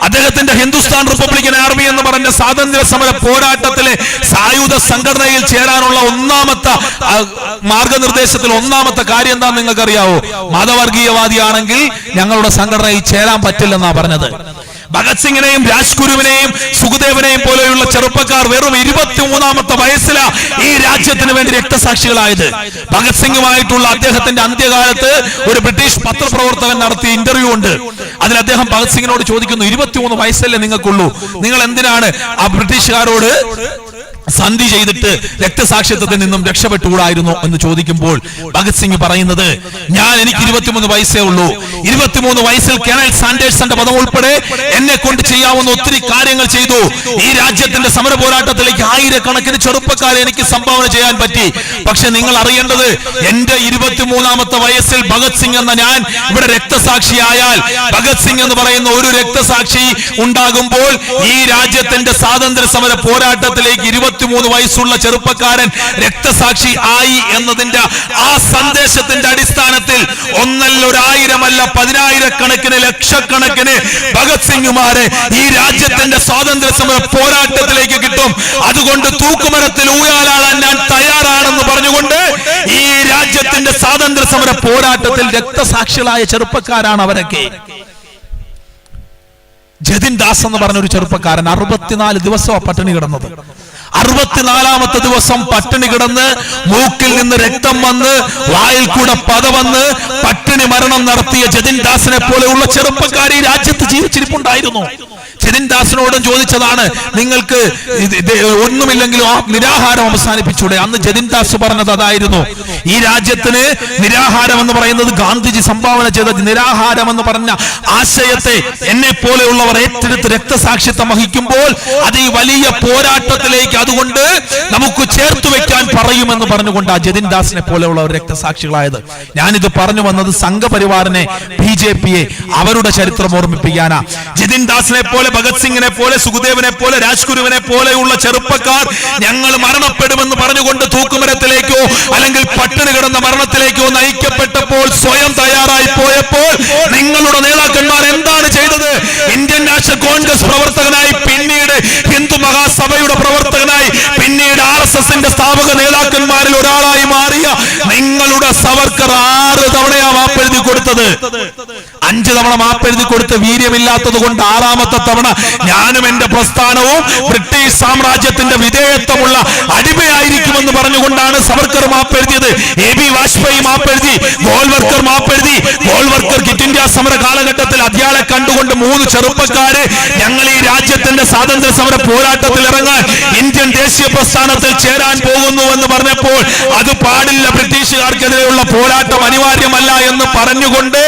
അദ്ദേഹത്തിന്റെ ഹിന്ദുസ്ഥാൻ റിപ്പബ്ലിക്കൻ ആർമി എന്ന് പറഞ്ഞ സ്വാതന്ത്ര്യ സമര പോരാട്ടത്തിലെ സായുധ സംഘടനയിൽ ചേരാനുള്ള ഒന്നാമത്തെ മാർഗനിർദ്ദേശത്തിൽ ഒന്നാമത്തെ കാര്യം എന്താണെന്ന് നിങ്ങൾക്കറിയാവോ? മതവർഗീയവാദിയാണെങ്കിൽ ഞങ്ങളുടെ സംഘടനയിൽ ചേരാൻ പറ്റില്ലെന്നാ പറഞ്ഞത്. ഭഗത് സിംഗിനെയും രാജ്ഗുരുവിനെയും സുഖദേവനെയും പോലെയുള്ള ചെറുപ്പക്കാർ വെറും 23-ാമത്തെ വയസ്സിലാണ് ഈ രാജ്യത്തിന് വേണ്ടി രക്തസാക്ഷികളായത്. ഭഗത് സിംഗുമായിട്ടുള്ള അദ്ദേഹത്തിന്റെ അന്ത്യകാലത്ത് ഒരു ബ്രിട്ടീഷ് പത്രപ്രവർത്തകൻ നടത്തിയ ഇന്റർവ്യൂ ഉണ്ട്. അതിൽ അദ്ദേഹം ഭഗത് സിംഗിനോട് ചോദിക്കുന്നു, 23 വയസ്സല്ലേ നിങ്ങൾക്കുള്ളൂ, നിങ്ങൾ എന്തിനാണ് ആ ബ്രിട്ടീഷുകാരോട് സന്ധി ചെയ്തിട്ട് രക്തസാക്ഷിത്വത്തിൽ നിന്നും രക്ഷപ്പെട്ടുകൂടായിരുന്നു എന്ന് ചോദിക്കുമ്പോൾ ഭഗത് സിംഗ് പറയുന്നത്, എനിക്ക് 23 വയസ്സേ ഉള്ളൂ. 23 വയസ്സിൽ കേണൽ സാൻഡേഴ്സന്റെ പദം ഉൾപ്പെടെ എന്നെ കൊണ്ട് ചെയ്യാവുന്ന ഒത്തിരി കാര്യങ്ങൾ ചെയ്തു. ഈ രാജ്യത്തിന്റെ സമര പോരാട്ടത്തിലേക്ക് ആയിരക്കണക്കിന് ചെറുപ്പക്കാരെ എനിക്ക് സംഭാവന ചെയ്യാൻ പറ്റി. പക്ഷെ നിങ്ങൾ അറിയേണ്ടത്, എന്റെ 23-ാമത്തെ വയസ്സിൽ ഭഗത് സിംഗ് എന്ന ഞാൻ ഇവിടെ രക്തസാക്ഷിയായാൽ, ഭഗത് സിംഗ് എന്ന് പറയുന്ന ഒരു രക്തസാക്ഷി ഉണ്ടാകുമ്പോൾ ഈ രാജ്യത്തിന്റെ സ്വാതന്ത്ര്യ സമര പോരാട്ടത്തിലേക്ക് 23 വയസ്സുള്ള ചെറുപ്പക്കാരൻ രക്തസാക്ഷി ആയി എന്നതിന്റെ ആ സന്ദേശത്തിന്റെ അടിസ്ഥാനത്തിൽ ഒന്നല്ല, 1000 പതിനായിരക്കണക്കിന് ലക്ഷക്കണക്കിന് ഭഗത് സിംഗുമാരെ ഈ രാജ്യത്തിന്റെ സ്വാതന്ത്ര്യ സമര പോരാട്ടത്തിലേക്ക് കിട്ടും. അതുകൊണ്ട് തൂക്കുമരത്തിൽ ഊയാലാടാൻ ഞാൻ തയ്യാറാണെന്ന് പറഞ്ഞുകൊണ്ട് ഈ രാജ്യത്തിന്റെ സ്വാതന്ത്ര്യ സമര പോരാട്ടത്തിൽ രക്തസാക്ഷികളായ ചെറുപ്പക്കാരാണ് അവരൊക്കെ. ജതിൻ ദാസ് എന്ന് പറഞ്ഞ ഒരു ചെറുപ്പക്കാരൻ 64 ദിവസമാണ് പട്ടിണി കിടന്നത്. 64-ാമത്തെ ദിവസം പട്ടിണി കിടന്ന് മൂക്കിൽ നിന്ന് രക്തം വന്ന് വായിൽ കൂടെ പത വന്ന് പട്ടിണി മരണം നടത്തിയ ജതിൻ ദാസിനെ പോലെയുള്ള ചെറുപ്പക്കാർ ഈ രാജ്യത്ത് ജീവിച്ചിരിപ്പുണ്ടായിരുന്നു. ജതിൻ ദാസിനോടും ചോദിച്ചതാണ്, നിങ്ങൾക്ക് ഒന്നുമില്ലെങ്കിലും ആ നിരാഹാരം അവസാനിപ്പിച്ചൂടെ? അന്ന് ജതിൻ ദാസ് പറഞ്ഞത് അതായിരുന്നു. ഈ രാജ്യത്തിന് നിരാഹാരം എന്ന് പറയുന്നത് ഗാന്ധിജി സംഭാവന ചെയ്ത നിരാഹാരം എന്ന് പറഞ്ഞ ആശയത്തെ എന്നെ പോലെയുള്ളവർ ഏറ്റെടുത്ത് രക്തസാക്ഷിത്വം വഹിക്കുമ്പോൾ അത് ഈ വലിയ പോരാട്ടത്തിലേക്ക് അതുകൊണ്ട് നമുക്ക് ചേർത്ത് വെക്കാൻ പറയുമെന്ന് പറഞ്ഞുകൊണ്ട് ആ ജതിൻ ദാസിനെ പോലെയുള്ളവർ രക്തസാക്ഷികളായത്. ഞാനിത് പറഞ്ഞു വന്നത് സംഘപരിവാറിനെ, BJPയെ അവരുടെ ചരിത്രം ഓർമ്മിപ്പിക്കാനാ. ജതിൻ ദാസിനെ പോലെ, ഭഗത് സിംഗിനെ പോലെ, സുഖദേവനെ പോലെ, രാജ്ഗുരുവിനെ പോലെയുള്ള ചെറുപ്പക്കാർ ഞങ്ങൾ മരണപ്പെടുമെന്ന് പറഞ്ഞുകൊണ്ട് തൂക്കുമരത്തിലേക്കോ അല്ലെങ്കിൽ പട്ടിണി കിടന്ന മരണത്തിലേക്കോ നയിക്കപ്പെട്ടപ്പോൾ സ്വയം തയ്യാറായി പോയപ്പോൾ നിങ്ങളുടെ നേതാക്കന്മാർ എന്താണ് ചെയ്തത്? ഇന്ത്യൻ നാഷണൽ കോൺഗ്രസ് പ്രവർത്തകനായി, പിന്നീട് ഹിന്ദു മഹാസഭയുടെ പ്രവർത്തകനായി, പിന്നീട് RSSന്റെ സ്ഥാപക നേതാക്കന്മാരിൽ ഒരാളായി മാറിയ നിങ്ങളുടെ സവർക്കർ 6 തവണയാ മാപ്പെഴുതി കൊടുത്തത്. 5 തവണ മാപ്പെഴുതി കൊടുത്ത് വീര്യമില്ലാത്തത് കൊണ്ട് 6-ാമത്തെ തവണ ഞാനും എന്റെ പ്രസ്ഥാനവും ബ്രിട്ടീഷ് സാമ്രാജ്യത്തിന്റെ വിധേയത്വമുള്ള അടിമയായിരിക്കുമെന്ന് പറഞ്ഞുകൊണ്ടാണ് സവർക്കർ മാപ്പെഴുതിയത്. AB വാജ്പേയി മാപ്പെഴുതി, ഗോൾവർക്കർ മാപ്പെഴുതി. ഗോൾവർക്കർ ക്വിറ്റ് ഇന്ത്യ സമര കാലഘട്ടത്തിൽ അയാളെ കണ്ടുകൊണ്ട് 3 ചെറുപ്പക്കാര് ഞങ്ങൾ ഈ രാജ്യത്തിന്റെ സ്വാതന്ത്ര്യ സമര പോരാട്ടത്തിൽ ഇറങ്ങാൻ, ഇന്ത്യൻ ദേശീയ പ്രസ്ഥാനത്തിൽ ചേരാൻ പോകുന്നു എന്ന് പറഞ്ഞപ്പോൾ അത് പാടില്ല, ബ്രിട്ടീഷുകാർക്കെതിരെയുള്ള പോരാട്ടം അനിവാര്യമല്ല എന്ന് പറഞ്ഞുകൊണ്ട്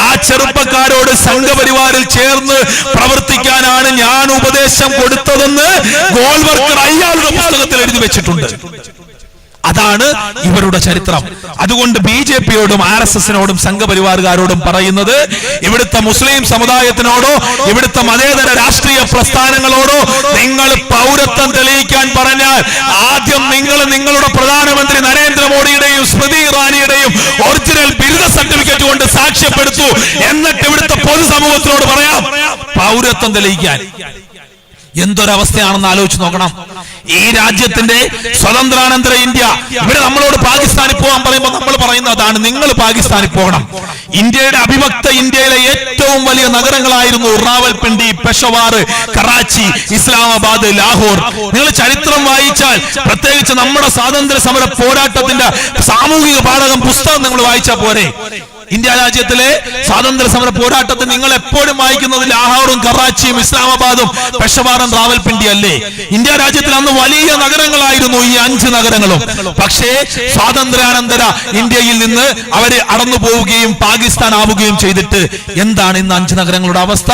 ആ ചെറുപ്പക്കാരോട് സംഘപരിവാറിൽ ചേർന്ന് പ്രവർത്തിക്കാനാണ് ഞാൻ ഉപദേശം കൊടുത്തതെന്ന് ഗോൾവർക്കർ അയാളുടെ പുസ്തകത്തിൽ എഴുതി വെച്ചിട്ടുണ്ട്. അതാണ് ഇവരുടെ ചരിത്രം. അതുകൊണ്ട് BJP-യോടും RSS-നോടും സംഘപരിവാറുകാരോടും പറയുന്നത്, ഇവിടുത്തെ മുസ്ലിം സമുദായത്തിനോടോ ഇവിടുത്തെ മതേതര രാഷ്ട്രീയ പ്രസ്ഥാനങ്ങളോടോ നിങ്ങൾ പൗരത്വം തെളിയിക്കാൻ പറഞ്ഞാൽ ആദ്യം നിങ്ങൾ നിങ്ങളുടെ പ്രധാനമന്ത്രി നരേന്ദ്രമോദിയുടെയും സ്മൃതി ഇറാനിയുടെയും ഒറിജിനൽ ബിരുദ സർട്ടിഫിക്കറ്റ് കൊണ്ട് സാക്ഷ്യപ്പെടുത്തു. എന്നിട്ട് ഇവിടുത്തെ പൊതുസമൂഹത്തിനോട് പറയാം പൗരത്വം തെളിയിക്കാൻ. എന്തൊരവസ്ഥയാണെന്ന് ആലോചിച്ച് നോക്കണം. ഈ രാജ്യത്തിന്റെ സ്വതന്ത്രാനന്തര ഇന്ത്യ, ഇവിടെ നമ്മളോട് പാകിസ്ഥാനിൽ പോകാൻ പറയുമ്പോൾ നമ്മൾ പറയുന്നത് അതാണ്, നിങ്ങൾ പാകിസ്ഥാനിൽ പോകണം. ഇന്ത്യയുടെ അവിഭക്ത ഇന്ത്യയിലെ ഏറ്റവും വലിയ നഗരങ്ങളായിരുന്നു റാവൽപിണ്ടി, പെഷവാർ, കറാച്ചി, ഇസ്ലാമാബാദ്, ലാഹോർ. നിങ്ങൾ ചരിത്രം വായിച്ചാൽ, പ്രത്യേകിച്ച് നമ്മുടെ സ്വാതന്ത്ര്യ സമര പോരാട്ടത്തിന്റെ സാമൂഹിക പാഠകം പുസ്തകം നിങ്ങൾ വായിച്ചാൽ പോരെ. ഇന്ത്യ രാജ്യത്തിലെ സ്വാതന്ത്ര്യ സമര പോരാട്ടത്തിൽ നിങ്ങൾ എപ്പോഴും വായിക്കുന്നത് ലാഹോറും കറാച്ചിയും ഇസ്ലാമാബാദും പെഷവാറും റാവൽപിണ്ടി അല്ലേ? ഇന്ത്യ രാജ്യത്തിൽ അന്ന് വലിയ നഗരങ്ങളായിരുന്നു ഈ 5 നഗരങ്ങളും. പക്ഷേ സ്വാതന്ത്ര്യാനന്തര ഇന്ത്യയിൽ നിന്ന് അവര് അടന്നു പോവുകയും പാകിസ്ഥാൻ ആവുകയും ചെയ്തിട്ട് എന്താണ് ഇന്ന് 5 നഗരങ്ങളുടെ അവസ്ഥ?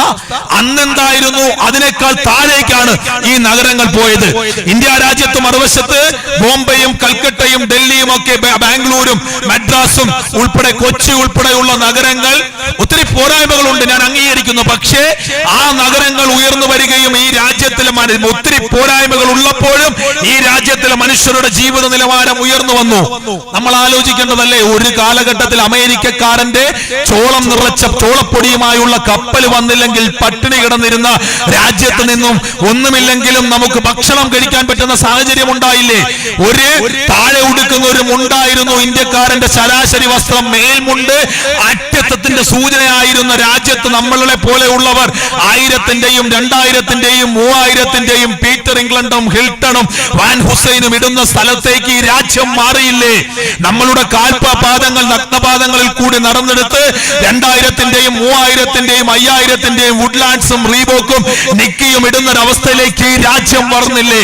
അന്നെന്തായിരുന്നു അതിനേക്കാൾ താഴേക്കാണ് ഈ നഗരങ്ങൾ പോയത്. ഇന്ത്യ രാജ്യത്ത് മറുവശത്ത് ബോംബെയും കൽക്കട്ടയും ഡൽഹിയും ഒക്കെ, ബാംഗ്ലൂരും മദ്രാസും ഉൾപ്പെടെ കൊച്ചി ഉൾപ്പെടെയുള്ള നഗരങ്ങൾ ഒത്തിരി പോരായ്മകളുണ്ട്, ഞാൻ അംഗീകരിക്കുന്നു. പക്ഷേ ആ നഗരങ്ങൾ ഉയർന്നു വരികയും ഈ രാജ്യത്തിലെ ഒത്തിരി പോരായ്മകൾ ഉള്ളപ്പോഴും ഈ രാജ്യത്തിലെ മനുഷ്യരുടെ ജീവിത നിലവാരം ഉയർന്നു വന്നു. നമ്മൾ ആലോചിക്കേണ്ടതല്ലേ, ഒരു കാലഘട്ടത്തിൽ അമേരിക്കക്കാരന്റെ ചോളം നിറച്ച ചോളപ്പൊടിയുമായുള്ള കപ്പൽ വന്നില്ലെങ്കിൽ പട്ടിണി കിടന്നിരുന്ന രാജ്യത്ത് നിന്നും ഒന്നുമില്ലെങ്കിലും നമുക്ക് ഭക്ഷണം കഴിക്കാൻ പറ്റുന്ന സാഹചര്യം ഉണ്ടായില്ലേ? ഒരു താഴെ ഉടുക്കുന്ന ഒരു മുണ്ടായിരുന്നു ഇന്ത്യക്കാരന്റെ ശരാശരി വസ്ത്രം. മേൽമുണ്ട് അറ്റത്തിന്റെ സൂചനയായിരുന്ന രാജ്യത്ത് നമ്മളെ പോലെയുള്ളവർ 1000-ന്റെയും 2000-ന്റെയും 3000-ന്റെയും പീറ്റർ ഇംഗ്ലണ്ടും ഹിൽട്ടണും വാൻ ഹുസൈനും ഇടുന്ന സ്ഥലത്തേക്ക് ഈ രാജ്യം മാറിയില്ലേ? നമ്മളുടെ കാൽപാദങ്ങൾ നഗ്നപാദങ്ങളിൽ കൂടി നടന്നെടുത്ത് 2000-ന്റെയും 3000-ന്റെയും 5000-ന്റെയും വുഡ്ലാൻഡ്സും റീബോക്കും നിക്കിയും ഇടുന്നൊരവസ്ഥയിലേക്ക് ഈ രാജ്യം വളർന്നില്ലേ?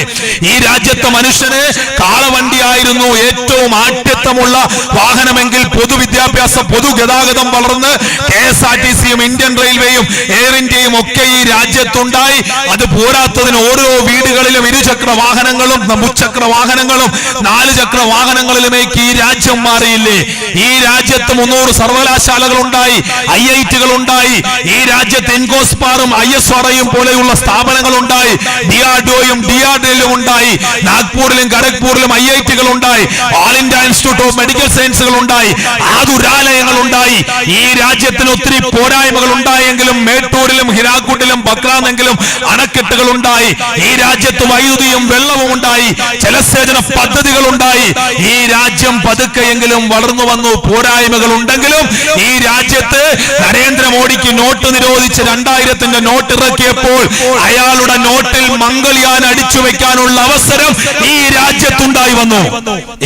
ഈ രാജ്യത്തെ മനുഷ്യന് കാളവണ്ടിയായിരുന്നു ഏറ്റവും ആഠ്യത്വമുള്ള വാഹനമെങ്കിൽ പൊതുവിദ്യാഭ്യാസ പൊതുഗതാഗതം വളർന്ന് KSRTC-യും ഇന്ത്യൻ റെയിൽവേയും എയർ ഇന്ത്യയും ഒക്കെ ഈ രാജ്യത്തുണ്ടായി. അത് പോരാത്തതിന് ഓരോ വീടുകളിലും ഇരുചക്ര വാഹനങ്ങളും മുച്ചക്ര വാഹനങ്ങളും 4 ചക്ര വാഹനങ്ങളിലുമേക്ക് ഈ രാജ്യം മാറിയില്ലേ? ഈ രാജ്യത്ത് 300 സർവകലാശാലകൾ ഉണ്ടായി, IIT-കൾ ഉണ്ടായി. ഈ രാജ്യത്ത് ഇൻകോസ്പാറും ISROയും പോലെയുള്ള സ്ഥാപനങ്ങൾ ഉണ്ടായി. DRDOയും DRDLയും ഉണ്ടായി. നാഗ്പൂരിലും ഖരഗ്പൂരിലും IIT-കൾ ഉണ്ടായി. All India institute of medical സയൻസുകൾ ഉണ്ടായി. ആതുരാലയങ്ങൾ ഉണ്ടായി. ഈ രാജ്യത്തിന് ഒത്തിരി പോരായ്മകൾ ഉണ്ടായെങ്കിലും മേട്ടൂരിലും ഹിരാക്കുട്ടിലും ബക്രാനെങ്കിലും അണക്കെട്ടുകൾ ഉണ്ടായി. ഈ രാജ്യത്ത് വൈദ്യുതിയും വെള്ളവും ഉണ്ടായി. ജലസേചന പദ്ധതികൾ ഉണ്ടായി. ഈ രാജ്യം പതുക്കെയെങ്കിലും വളർന്നു വന്നു. പോരായ്മകൾ ഉണ്ടെങ്കിലും ഈ രാജ്യത്ത് നരേന്ദ്രമോദിക്ക് നോട്ട് നിരോധിച്ച് 2000-ന്റെ നോട്ട് ഇറക്കിയപ്പോൾ അയാളുടെ നോട്ടിൽ മംഗൾയാൻ അടിച്ചു വെക്കാനുള്ള അവസരം ഈ രാജ്യത്തുണ്ടായി വന്നു.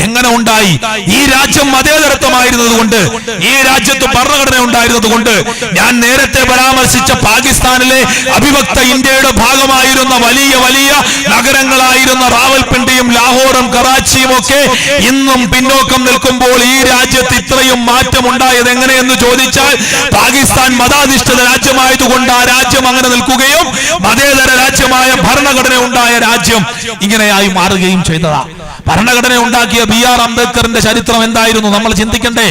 എങ്ങനെ ഉണ്ടായി? ഈ രാജ്യം മതേതരത്വമായിരുന്നത് കൊണ്ട്, ഈ രാജ്യത്ത് ഭരണഘടന ഉണ്ടായിരുന്നത് കൊണ്ട്. ഞാൻ നേരത്തെ പരാമർശിച്ച പാകിസ്ഥാനിലെ അവിഭക്ത ഇന്ത്യയുടെ ഭാഗമായിരുന്ന വലിയ വലിയ നഗരങ്ങളായിരുന്ന റാവൽപിണ്ടിയും ലാഹോറും കറാച്ചിയും ഒക്കെ ഇന്നും പിന്നോക്കം നിൽക്കുമ്പോൾ ഈ രാജ്യത്ത് ഇത്രയും മാറ്റം ഉണ്ടായത് എങ്ങനെയെന്ന് ചോദിച്ചാൽ, പാകിസ്ഥാൻ മതാധിഷ്ഠിത രാജ്യമായതുകൊണ്ട് ആ രാജ്യം അങ്ങനെ നിൽക്കുകയും മതേതര രാജ്യമായ ഭരണഘടന ഉണ്ടായ രാജ്യം ഇങ്ങനെയായി മാറുകയും ചെയ്തതാ. ഭരണഘടന ഉണ്ടാക്കിയ BR അംബേദ്കറിന്റെ ചരിത്രം എന്തായിരുന്നു നമ്മൾ ചിന്തിക്കണ്ടേ?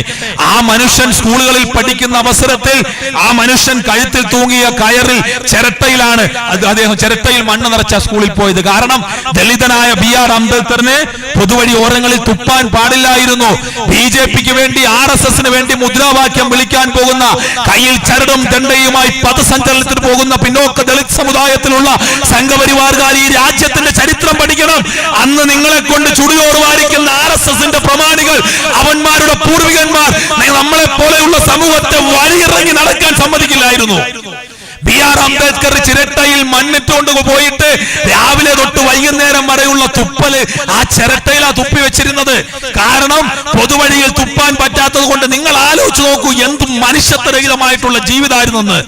ആ മനുഷ്യൻ സ്കൂളുകളിൽ പഠിക്കുന്ന അവസരത്തിൽ ആ മനുഷ്യൻ കഴുത്തിൽ തൂങ്ങിയ കയറിൽ ചിരട്ടയിലാണ് അദ്ദേഹം ചിരട്ടയിൽ മണ്ണ് നിറച്ച സ്കൂളിൽ പോയത്. കാരണം ദളിതനായ BR അംബേദ്കറിന് പൊതുവഴി ഓരങ്ങളിൽ തുപ്പാൻ പാടില്ലായിരുന്നു. BJP-ക്ക് വേണ്ടി RSS-ന് വേണ്ടി മുദ്രാവാക്യം വിളിക്കാൻ പോകുന്ന, കയ്യിൽ ചരടും ദണ്ഡയുമായി പദസഞ്ചലനത്തിന് പോകുന്ന പിന്നോക്ക ദളിത് സമുദായത്തിലുള്ള സംഘപരിവാറുകാർ ഈ രാജ്യത്തിന്റെ ചരിത്രം പഠിക്കണം. അന്ന് നിങ്ങളെ കൊണ്ട് ചുടിയോട് വാരിക്കുന്ന RSS-ന്റെ പ്രമാണികൾ, അവന്മാരുടെ പൂർവികന്മാർ നമ്മളെ പോലെയുള്ള സമൂഹത്തെ വഴിയിറങ്ങി നടക്കാൻ സമ്മതിക്കില്ലായിരുന്നു. BR അംബേദ്കർ ചിരട്ടയിൽ മണ്ണിട്ടുകൊണ്ട് പോയിട്ട് രാവിലെ തൊട്ട് വൈകുന്നേരം വരെയുള്ള തുപ്പല് ആ ചിരട്ടയിലാ തുപ്പി വെച്ചിരുന്നത്. കാരണം പൊതുവഴിയിൽ തുപ്പാൻ പറ്റാത്തത് കൊണ്ട്. നിങ്ങൾ ആലോചിച്ച് നോക്കൂ, എന്ത് മനുഷ്യത്വരഹിതമായിട്ടുള്ള ജീവിതമായിരുന്നെന്ന്.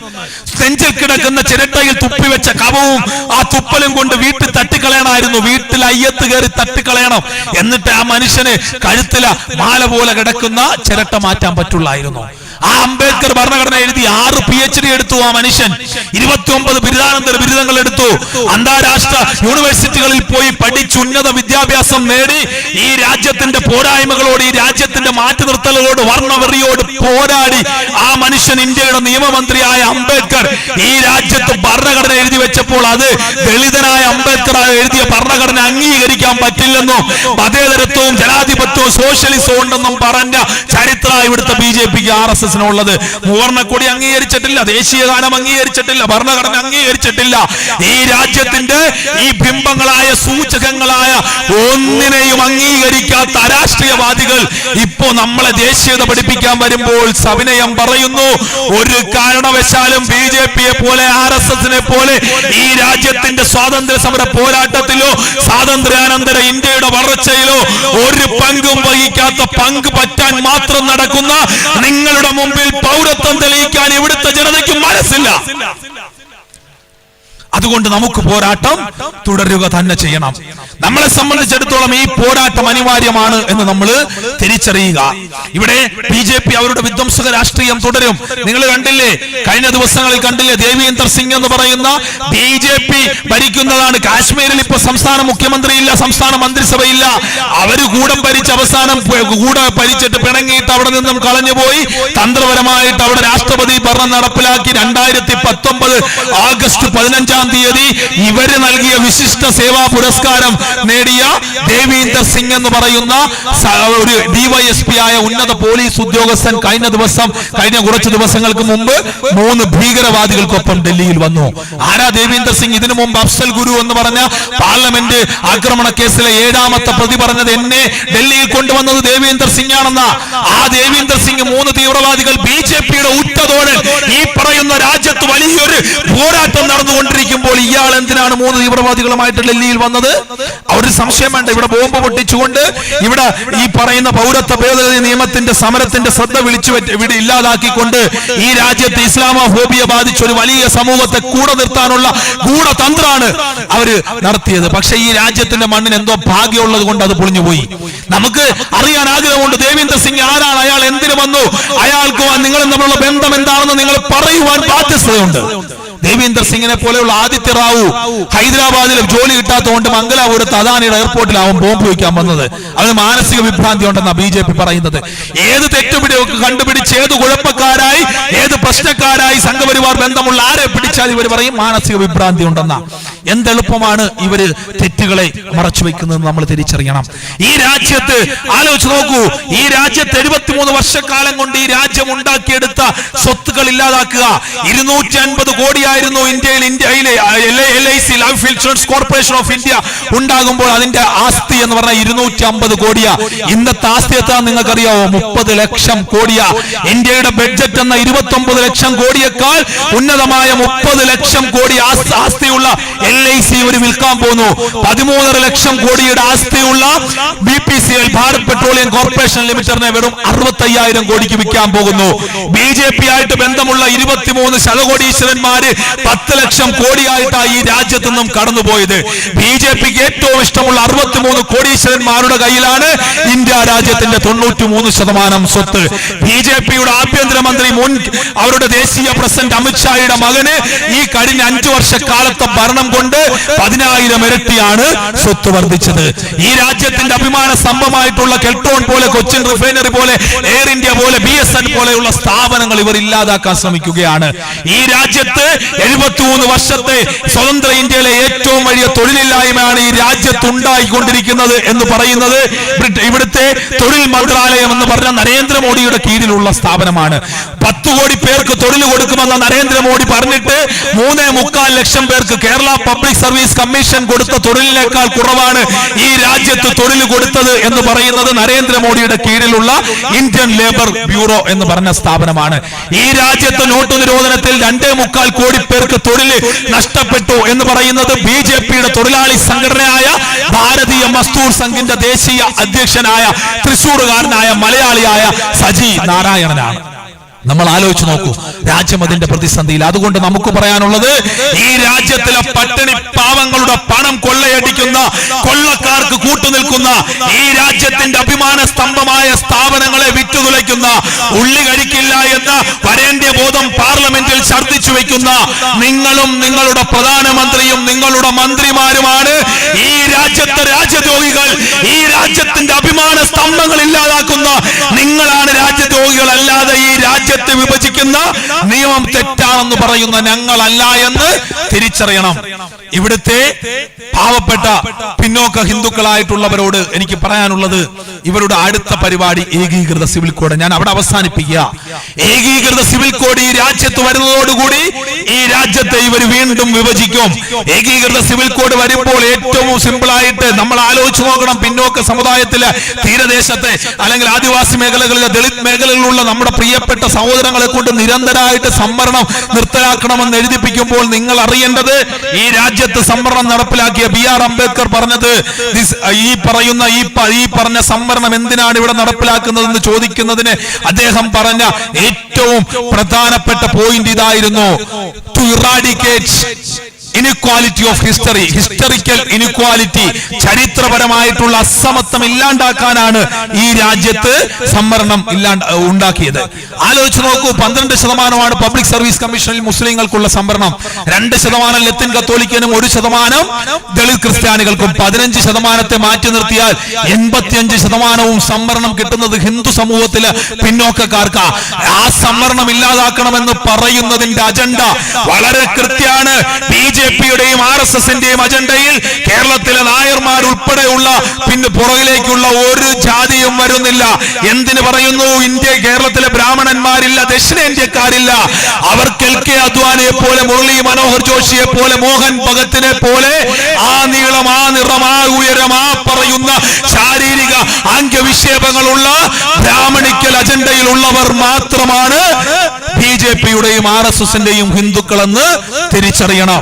നെഞ്ചിൽ കിടക്കുന്ന ചിരട്ടയിൽ തുപ്പിവെച്ച കവവും ആ തുപ്പലും കൊണ്ട് വീട്ടിൽ തട്ടിക്കളയണമായിരുന്നു. വീട്ടിൽ അയ്യത്ത് കയറി തട്ടിക്കളയണം. എന്നിട്ട് ആ മനുഷ്യന് കഴുത്തില മാല പോലെ കിടക്കുന്ന ചിരട്ട മാറ്റാൻ പറ്റുള്ളായിരുന്നു. ആ അംബേദ്കർ ഭരണഘടന എഴുതി 6 PhD എടുത്തു ആ മനുഷ്യൻ, 29 ബിരുദാനന്തര ബിരുദങ്ങൾ എടുത്തു, അന്താരാഷ്ട്ര യൂണിവേഴ്സിറ്റികളിൽ പോയി പഠിച്ച് ഉന്നത വിദ്യാഭ്യാസം നേടി ഈ രാജ്യത്തിന്റെ പോരായ്മകളോട്, ഈ രാജ്യത്തിന്റെ മാറ്റി നിർത്തലുകളോട്, വർണ്ണവെറിയോട് പോരാടി ആ മനുഷ്യൻ ഇന്ത്യയുടെ നിയമമന്ത്രിയായ അംബേദ്കർ ഈ രാജ്യത്ത് ഭരണഘടന എഴുതി വെച്ചപ്പോൾ അത് ദളിതനായ അംബേദ്കർ എഴുതിയ ഭരണഘടന അംഗീകരിക്കാൻ പറ്റില്ലെന്നും മതേതരത്വവും ജനാധിപത്യവും സോഷ്യലിസവും ഉണ്ടെന്നും പറഞ്ഞ ചരിത്ര ഇവിടുത്തെ BJPക്ക് RSSനുള്ളത്. മൂവർണ്ണക്കൊടി അംഗീകരിച്ചിട്ടില്ല, ദേശീയ ഗാനം അംഗീകരിച്ചിട്ടില്ല, ഭരണഘടന അംഗീകരിച്ചിട്ടില്ല. ഈ രാജ്യത്തിന്റെ ഈ ബിംബങ്ങളായ സൂചകങ്ങളായ ഒന്നിനെയും അംഗീകരിക്കാത്ത അരാഷ്ട്രീയവാദികൾ ഇപ്പോ നമ്മളെ ദേശീയത പഠിപ്പിക്കാൻ വരുമ്പോൾ സവിനയം പറയുന്നു, ഒരു കാരണവശാലും BJPയെ പോലെ RSSനെ പോലെ ഈ രാജ്യത്തിന്റെ സ്വാതന്ത്ര്യ സമര പോരാട്ടത്തിലോ സ്വാതന്ത്ര്യാനന്തര ഇന്ത്യയുടെ വളർച്ചയിലോ ഒരു പങ്കും വഹിക്കാത്ത, പങ്ക് പറ്റാൻ മാത്രം നടക്കുന്ന നിങ്ങളുടെ മുമ്പിൽ പൗരത്വം തെളിയിക്കാൻ ഇവിടുത്തെ ജനതയ്ക്ക് മനസ്സില്ല. അതുകൊണ്ട് നമുക്ക് പോരാട്ടം തുടരുക തന്നെ ചെയ്യണം. നമ്മളെ സംബന്ധിച്ചിടത്തോളം ഈ പോരാട്ടം അനിവാര്യമാണ് എന്ന് നമ്മൾ തിരിച്ചറിയുക. ഇവിടെ BJP അവരുടെ വിധ്വംസക രാഷ്ട്രീയം തുടരും. നിങ്ങൾ കണ്ടില്ലേ, കഴിഞ്ഞ ദിവസങ്ങളിൽ കണ്ടില്ലേ, ദേവീന്ദർ സിംഗ് എന്ന് പറയുന്ന BJP ഭരിക്കുന്നതാണ്. കാശ്മീരിൽ ഇപ്പൊ സംസ്ഥാന മുഖ്യമന്ത്രിയില്ല, സംസ്ഥാന മന്ത്രിസഭയില്ല. അവര് കൂടെ ഭരിച്ച് അവസാനം കൂടെ ഭരിച്ചിട്ട് പിണങ്ങിയിട്ട് അവിടെ നിന്നും കളഞ്ഞുപോയി. തന്ത്രപരമായിട്ട് അവിടെ രാഷ്ട്രപതി ഭരണം നടപ്പിലാക്കി. 2019 ആഗസ്റ്റ് 15 ഇവര് നൽകിയ വിശിഷ്ട സേവാ പുരസ്കാരം നേടിയ ദേവീന്ദർ സിംഗ് എന്ന് പറയുന്ന ഒരു DYSP ആയ ഉന്നത പോലീസ് ഉദ്യോഗസ്ഥൻ കഴിഞ്ഞ കുറച്ച് ദിവസങ്ങൾക്ക് മുമ്പ് 3 ഭീകരവാദികൾക്കൊപ്പം ഡൽഹിയിൽ വന്നു. ആരാ ദേവീന്ദർ സിംഗ്? ഇതിനു മുമ്പ് അഫ്സൽ ഗുരു എന്ന് പറഞ്ഞ പാർലമെന്റ് ആക്രമണ കേസിലെ 7ാമത്തെ പ്രതി പറഞ്ഞത് എന്നെ ഡൽഹിയിൽ കൊണ്ടുവന്നത് ദേവീന്ദർ സിംഗ് ആണെന്ന. ആ ദേവീന്ദർ സിംഗ് 3 തീവ്രവാദികൾ BJPയുടെ ഉറ്റതോടെ ഈ പറയുന്ന രാജ്യത്ത് വലിയൊരു പോരാട്ടം നടന്നുകൊണ്ടിരിക്കുമ്പോൾ ഇയാൾ എന്തിനാണ് 3 തീവ്രവാദികളുമായിട്ട് ഡൽഹിയിൽ വന്നത്? ഒരു സംശയം വേണ്ട. ഇവിടെ ബോംബ് പൊട്ടിച്ചുകൊണ്ട് ഇവിടെ ഈ പറയുന്ന പൗരത്വ ഭേദഗതി നിയമത്തിന്റെ സമരത്തിന്റെ ശ്രദ്ധ ഇവിടെ ഇല്ലാതാക്കിക്കൊണ്ട് ഈ രാജ്യത്ത് ഇസ്ലാമോഫോബിയ ബാധിച്ച ഒരു വലിയ സമൂഹത്തെ കൂടെ നിർത്താനുള്ള ഗൂഢതന്ത്രമാണ് അവര് നടത്തിയത്. പക്ഷെ ഈ രാജ്യത്തിന്റെ മണ്ണിന് എന്തോ ഭാഗ്യമുള്ളത് കൊണ്ട് അത് പൊളിഞ്ഞുപോയി. നമുക്ക് അറിയാൻ ആഗ്രഹമുണ്ട്, ദേവീന്ദർ സിംഗ് ആരാണ്, അയാൾ എന്തിനു വന്നു, അയാൾക്ക് നിങ്ങളും തമ്മിലുള്ള ബന്ധം എന്താണെന്ന് നിങ്ങൾ പറയുവാൻ ബാധ്യതയുണ്ട്. ദേവീന്ദർ സിംഗിനെ പോലെയുള്ള ആദിത്യ റാവു ഹൈദരാബാദിൽ ജോലി കിട്ടാത്തതുകൊണ്ട് മംഗലാപുരത്ത് അദാനിയുടെ എയർപോർട്ടിലാവും ബോംബ് വയ്ക്കാൻ വന്നത്. അവന് മാനസിക വിഭ്രാന്തി ഉണ്ടെന്നാ BJP പറയുന്നത്. ഏത് തെറ്റുപിടിയൊക്കെ കണ്ടുപിടിച്ച് ഏത് കുഴപ്പക്കാരായി ഏത് പ്രശ്നക്കാരായി സംഘപരിവാർ ബന്ധമുള്ള ആരെ പിടിച്ചാൽ ഇവർ പറയും മാനസിക വിഭ്രാന്തി ഉണ്ടെന്നാ. എന്തെളുപ്പമാണ് ഇവര് തെറ്റുകളെ മറച്ചു വെക്കുന്നത് നമ്മൾ തിരിച്ചറിയണം. ഈ രാജ്യത്ത് ആലോചിച്ച് നോക്കൂ, ഈ രാജ്യത്ത് 73 വർഷക്കാലം കൊണ്ട് ഈ രാജ്യം ഉണ്ടാക്കിയെടുത്ത സ്വത്തുക്കൾ ഇല്ലാതാക്കുക. 250 കോടിയായിരുന്നു ഇന്ത്യയിലെ LIC life insurance corporation of India ഉണ്ടാകുമ്പോൾ അതിന്റെ ആസ്തി എന്ന് പറഞ്ഞാൽ 250 കോടിയാ. ഇന്നത്തെ ആസ്തി എത്ര നിങ്ങൾക്കറിയാവോ? 30 ലക്ഷം കോടിയാ. ഇന്ത്യയുടെ ബഡ്ജറ്റ് എന്ന 29 ലക്ഷം കോടിയേക്കാൾ ഉന്നതമായ 30 ലക്ഷം കോടി ആസ്തിയുള്ള LIC ഒരു വിൽക്കാൻ പോന്നു. 13 ലക്ഷം കോടിയുടെ ആസ്തിയുള്ള BPCL ഭാരത് പെട്രോളിയം കോർപ്പറേഷൻ ലിമിറ്റഡിനെ വെറും 65,000 കോടിക്ക് വിൽക്കാൻ പോകുന്നു. BJP ആയിട്ട് ബന്ധമുള്ള 23 ശതകോടീശ്വരന്മാര് 10 ലക്ഷം കോടിയായിട്ടാണ് ഈ രാജ്യത്തു നിന്നും കടന്നുപോയത്. BJPക്ക് ഏറ്റവും ഇഷ്ടമുള്ള 63 കോടീശ്വരന്മാരുടെ കയ്യിലാണ് ഇന്ത്യ രാജ്യത്തിന്റെ 93% സ്വത്ത്. BJPയുടെ ആഭ്യന്തരമന്ത്രി അവരുടെ ദേശീയ പ്രസിഡന്റ് അമിത്ഷായുടെ മകന് ഈ കഴിഞ്ഞ 5 വർഷക്കാലത്തെ ഭരണം കൊണ്ട് 10,000 ഇരട്ടിയാണ് സ്വത്ത് വർദ്ധിച്ചത്. ഈ രാജ്യത്തിന്റെ അഭിമാന സ്തംഭമായിട്ടുള്ള കെൽട്രോൺ പോലെ, കൊച്ചിൻ റിഫൈനറി പോലെ, എയർ ഇന്ത്യ പോലെ, BSN പോലെയുള്ള സ്ഥാപനങ്ങൾ ഇവർ ഇല്ലാതാക്കാൻ ശ്രമിക്കുകയാണ്. ഈ രാജ്യത്ത് 73 വർഷത്തെ സ്വതന്ത്ര ഇന്ത്യയിലെ ഏറ്റവും വലിയ തൊഴിലില്ലായ്മയാണ് ഈ രാജ്യത്ത് ഉണ്ടായിക്കൊണ്ടിരിക്കുന്നത് എന്ന് പറയുന്നത് ഇവിടുത്തെ തൊഴിൽ മന്ത്രാലയം എന്ന് പറഞ്ഞ നരേന്ദ്രമോദിയുടെ കീഴിലുള്ള സ്ഥാപനമാണ്. 10 കോടി പേർക്ക് തൊഴിൽ കൊടുക്കുമെന്ന നരേന്ദ്രമോദി പറഞ്ഞിട്ട് 3.25 ലക്ഷം പേർക്ക് കേരള പബ്ലിക് സർവീസ് കമ്മീഷൻ കൊടുത്ത തൊഴിലിനേക്കാൾ കുറവാണ് ഈ രാജ്യത്ത് തൊഴിൽ കൊടുത്തത് എന്ന് പറയുന്നത് നരേന്ദ്രമോദിയുടെ കീഴിലുള്ള ഇന്ത്യൻ ലേബർ ബ്യൂറോ എന്ന് പറഞ്ഞ സ്ഥാപനമാണ്. ഈ രാജ്യത്ത് നോട്ട് നിരോധനത്തിൽ 2.25 കോടി പേർക്ക് തൊഴിൽ നഷ്ടപ്പെട്ടു എന്ന് പറയുന്നത് BJPയുടെ തൊഴിലാളി സംഘടനയായ ഭാരതീയ മസ്ദൂർ സംഘിന്റെ ദേശീയ അധ്യക്ഷനായ തൃശൂറുകാരനായ മലയാളിയായ സജി നാരായണനാണ്. നമ്മൾ ആലോചിച്ച് നോക്കൂ, രാജ്യം അതിന്റെ പ്രതിസന്ധിയിൽ. അതുകൊണ്ട് നമുക്ക് പറയാനുള്ളത്, ഈ രാജ്യത്തിലെ പട്ടിണി പാവങ്ങളുടെ പണം കൊള്ളയടിക്കുന്ന കൊള്ളക്കാർക്ക് കൂട്ടുനിൽക്കുന്ന നിൽക്കുന്ന ഈ രാജ്യത്തിന്റെ അഭിമാന സ്തംഭമായ സ്ഥാപനങ്ങളെ വിറ്റുതുലയ്ക്കുന്ന, ഉള്ളി കഴിക്കില്ല എന്ന വരേണ്യ ബോധം പാർലമെന്റിൽ ഛർദ്ദിച്ചു വെക്കുന്ന നിങ്ങളും നിങ്ങളുടെ പ്രധാനമന്ത്രിയും നിങ്ങളുടെ മന്ത്രിമാരുമാണ് ഈ രാജ്യത്തെ രാജ്യദ്രോഹികൾ. ഈ രാജ്യത്തിന്റെ അഭിമാന സ്തംഭങ്ങൾ ഇല്ലാതാക്കുന്ന നിങ്ങളാണ് രാജ്യദ്രോഹികൾ. അല്ലാതെ ഈ രാജ്യത്തെ വിഭജിക്കുന്ന നിയമം തെറ്റാണെന്ന് പറയുന്ന ഞങ്ങളല്ല എന്ന് തിരിച്ചറിയണം. ഇവിടുത്തെ പാവപ്പെട്ട പിന്നോക്ക ഹിന്ദുക്കളായിട്ടുള്ളവരോട് എനിക്ക് പറയാനുള്ളത്, ഇവരുടെ അടുത്ത പരിപാടി ഏകീകൃത സിവിൽ കോഡ്. ഞാൻ അവിടെ അവസാനിപ്പിക്കുക. ഏകീകൃത സിവിൽ കോഡ് ഈ രാജ്യത്ത് വരുന്നതോടുകൂടി ഈ രാജ്യത്തെ ഇവർ വീണ്ടും വിഭജിക്കും. ഏകീകൃത സിവിൽ കോഡ് വരുമ്പോൾ ഏറ്റവും സിമ്പിൾ ആയിട്ട് നമ്മൾ ആലോചിച്ച് നോക്കണം. പിന്നോക്ക സമുദായത്തിലെ തീരദേശത്തെ അല്ലെങ്കിൽ ആദിവാസി മേഖലകളിലെ ദളിത് മേഖലകളിലുള്ള നമ്മുടെ പ്രിയപ്പെട്ട സഹോദരങ്ങളെ കൊണ്ട് നിരന്തരമായിട്ട് സംവരണം നിർത്തലാക്കണമെന്ന് എഴുതിപ്പിക്കുമ്പോൾ നിങ്ങൾ അറിയേണ്ടത്, ഈ രാജ്യത്ത് സംവരണം നടപ്പിലാക്കിയ BR അംബേദ്കർ പറഞ്ഞത്, ഈ പറഞ്ഞ സംവരണം എന്തിനാണ് ഇവിടെ നടപ്പിലാക്കുന്നതെന്ന് ചോദിക്കുന്നതിന് അദ്ദേഹം പറഞ്ഞ ഏറ്റവും പ്രധാനപ്പെട്ട പോയിന്റ് ഇതായിരുന്നു: to eradicate inequality of history, historical inequality, ചരിത്രപരമായിട്ടുള്ള അസമത്വം ഇല്ലാണ്ടാക്കാനാണ് ഈ രാജ്യത്ത് സംവരണം ഉണ്ടാക്കിയത്. ആലോചിച്ച് നോക്കൂ, 12% പബ്ലിക് സർവീസ് കമ്മീഷനിൽ മുസ്ലിങ്ങൾക്കുള്ള സംവരണം, 2% ലത്തിൻ കത്തോലിക്കനും 1% ദളിത് ക്രിസ്ത്യാനികൾക്കും. 15% മാറ്റി നിർത്തിയാൽ 85% സംവരണം കിട്ടുന്നത് ഹിന്ദു സമൂഹത്തിലെ പിന്നോക്കക്കാർക്ക്. ആ സംവരണം ഇല്ലാതാക്കണമെന്ന് പറയുന്നതിന്റെ അജണ്ട വളരെ കൃത്യമാണ്. BJPയുടെയും RSSന്റെയും അജണ്ടയിൽ കേരളത്തിലെ നായർമാർ ഉൾപ്പെടെയുള്ള പിന്നെ പുറകിലേക്കുള്ള ഒരു ജാതിയും വരുന്നില്ല. എന്തിനു പറയുന്നു? കേരളത്തിലെ ബ്രാഹ്മണന്മാരില്ല, ദക്ഷിണേന്ത്യക്കാരില്ല. അവർക്ക് LK അദ്വാനിയെ പോലെ, മുരളി മനോഹർ ജോഷിയെ പോലെ, മോഹൻ ഭഗത്തിനെ പോലെ ആ നീളം, ആ നിറം, ആ ഉയരം, ആ പറയുന്ന ശാരീരിക അംഗവിക്ഷേപങ്ങളുള്ള ബ്രാഹ്മണിക്കൽ അജണ്ടയിലുള്ളവർ മാത്രമാണ് BJPയുടെയും RSSന്റെയും ഹിന്ദുക്കളെന്ന് തിരിച്ചറിയണം.